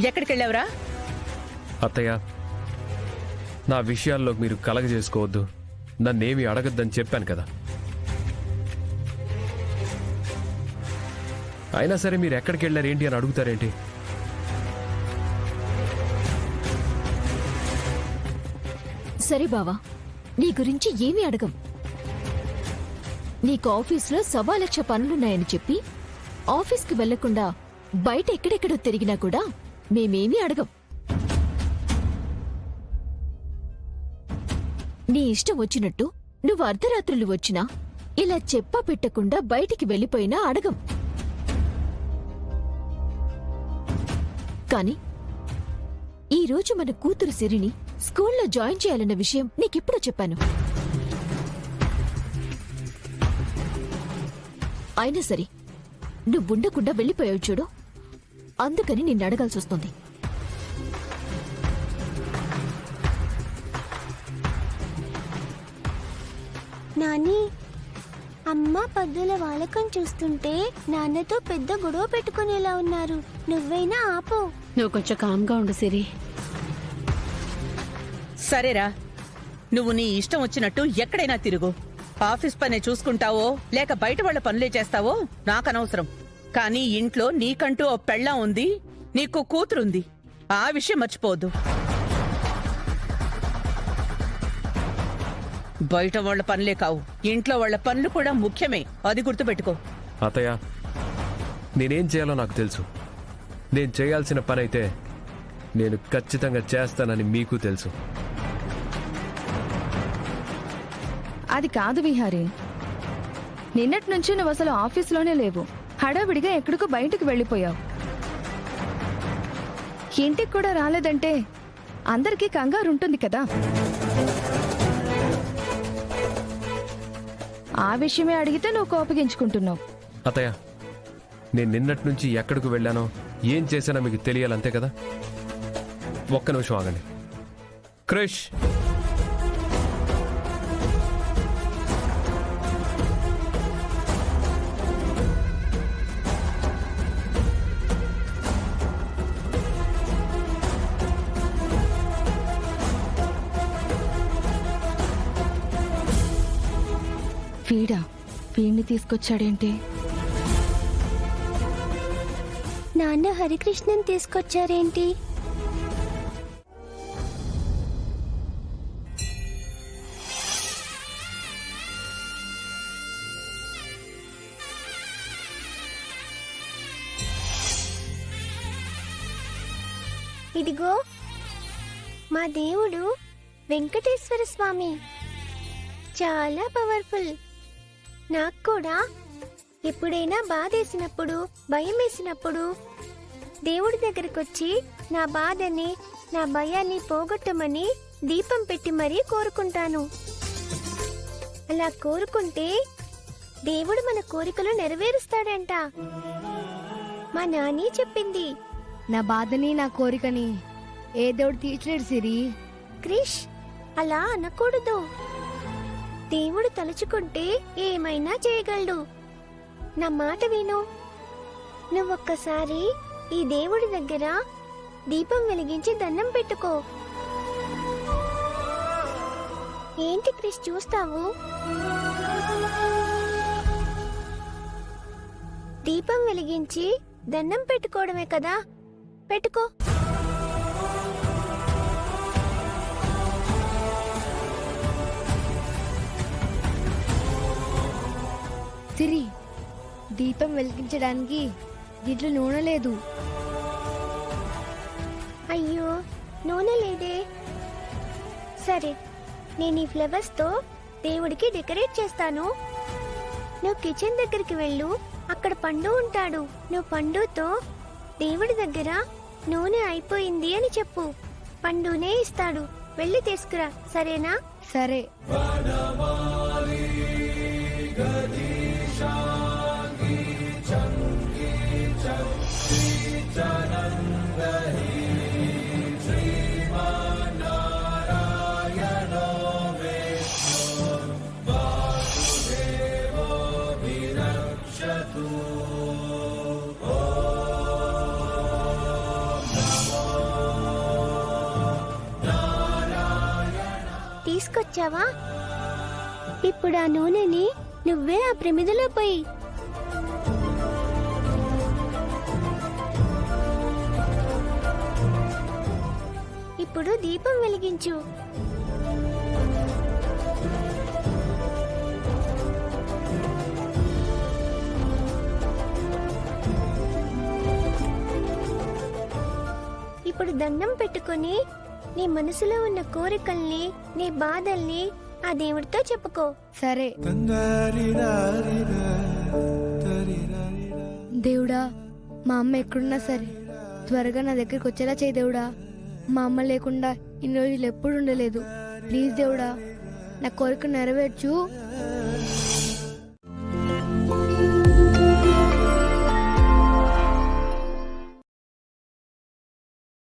ఎక్కడికెళ్ళావురా? అత్తయ్య, నా విషయాల్లో మీరు కలగజేసుకోవద్దు, నన్నేమీ అడగద్దని చెప్పాను కదా. అయినా సరే మీరు ఎక్కడికి వెళ్ళారేంటి అని అడుగుతారేంటి? సరే బావా, నీ గురించి ఏమీ అడగం. నీకు ఆఫీసులో 1,00,000 పనులున్నాయని చెప్పి ఆఫీస్కి వెళ్లకుండా బయట ఎక్కడెక్కడో తిరిగినా కూడా మేమేమీ అడగం. నీ ఇష్టం వచ్చినట్టు నువ్వు అర్ధరాత్రులు వచ్చినా ఇలా చెప్పా పెట్టకుండా బయటికి వెళ్ళిపోయినా అడగం. కాని ఈరోజు మన కూతురు సిరిని స్కూల్లో జాయిన్ చేయాలన్న విషయం నీకెప్పుడో చెప్పాను. అయినా సరే నువ్వుండకుండా వెళ్ళిపోయావు చూడు, అందుకని నిన్ను అడగాల్సి వస్తుంది. నాని, అమ్మ పద్దుల వాలకం చూస్తుంటే నాన్నతో పెద్ద గొడవ పెట్టుకునేలా ఉన్నారు. నువ్వైనా ఆపు. నువ్వు కొంచెం కామ్గా ఉండు సిరి. సరేరా, నువ్వు నీ ఇష్టం వచ్చినట్టు ఎక్కడైనా తిరుగు. ఆఫీస్ పనే చూసుకుంటావో లేక బయట వాళ్ళ పనులే చేస్తావో నాకనవసరం. కానీ ఇంట్లో నీకంటూ ఓ పెళ్ళాం ఉంది, నీకు కూతురుంది. ఆ విషయం మర్చిపోవద్దు. బయట వాళ్ళ పనులే కావు, ఇంట్లో వాళ్ళ పనులు కూడా ముఖ్యమే, అది గుర్తుపెట్టుకో. అత్తయ్య, నేనేం చేయాలో నాకు తెలుసు. నేను చేయాల్సిన పని అయితే నేను ఖచ్చితంగా చేస్తానని మీకు తెలుసు. అది కాదు విహారీ, నిన్నటి నుంచి నువ్వు అసలు ఆఫీసులోనే లేవు. హడావిడిగా ఎక్కడికో బయటికి వెళ్ళిపోయావు. ఇంటికి కూడా రాలేదంటే అందరికీ కంగారు ఉంటుంది కదా. ఆ విషయమే అడిగితే నువ్వు కోపగించుకుంటున్నావు. అత్తయ్య, నేను నిన్నటి నుంచి ఎక్కడికి వెళ్ళానో ఏం చేశానో మీకు తెలియాలంతే కదా. ఒక్క నిమిషం ఆగండి. క్రిష్, వీణ్ణి తీసుకొచ్చాడేంటి? నాన్న హరికృష్ణన్ తీసుకొచ్చారేంటి? ఇదిగో మా దేవుడు వెంకటేశ్వర స్వామి, చాలా పవర్ఫుల్. నాకు కూడా ఎప్పుడైనా బాధేసినప్పుడు, భయం వేసినప్పుడు దేవుడి దగ్గరకొచ్చి నా బాధని, నా భయాన్ని పోగొట్టమని దీపం పెట్టి మరీ కోరుకుంటాను. అలా కోరుకుంటే దేవుడు మన కోరికలు నెరవేరుస్తాడంట. మా నాని చెప్పింది. నా బాధని, నా కోరికని ఏ దేవుడు తీర్చలేడు సిరి. క్రిష్, అలా అనకూడదు. దేవుడు తలుచుకుంటే ఏమైనా చేయగలడు. నా మాట విను. నువ్వొక్కసారి ఈ దేవుడి దగ్గర దీపం వెలిగించి దండం పెట్టుకో. ఏంటి క్రిష్ చూస్తావు? దీపం వెలిగించి దండం పెట్టుకోవడమే కదా, పెట్టుకో. సిరి, దీపం వెలిగించడానికి దీంట్లో నూనె లేదు. అయ్యో, నూనె లేదే. సరే, నేను ఈ ఫ్లవర్స్ తో దేవుడికి డెకరేట్ చేస్తాను. నువ్వు కిచెన్ దగ్గరికి వెళ్ళు, అక్కడ పండు ఉంటాడు. నువ్వు పండుతో దేవుడి దగ్గర నూనె అయిపోయింది అని చెప్పు. పండునే ఇస్తాడు. వెళ్ళి తీసుకురా, సరేనా? సరే. తెచ్చావా? ఇప్పుడు ఆ నూనెని నువ్వే ఆ ప్రమిదలో పోయి. ఇప్పుడు దీపం వెలిగించు. ఇప్పుడు దండం పెట్టుకొని నీ మనసులో ఉన్న కోరికల్ని, నీ బాధల్ని ఆ దేవుడితో చెప్పుకో. సరే. దేవుడా, మా అమ్మ ఎక్కడున్నా సరే త్వరగా నా దగ్గరికి వచ్చేలా చేయి దేవుడా. మా అమ్మ లేకుండా ఇన్ని రోజులు ఎప్పుడు ఉండలేదు. ప్లీజ్ దేవుడా, నా కోరిక నెరవేర్చు.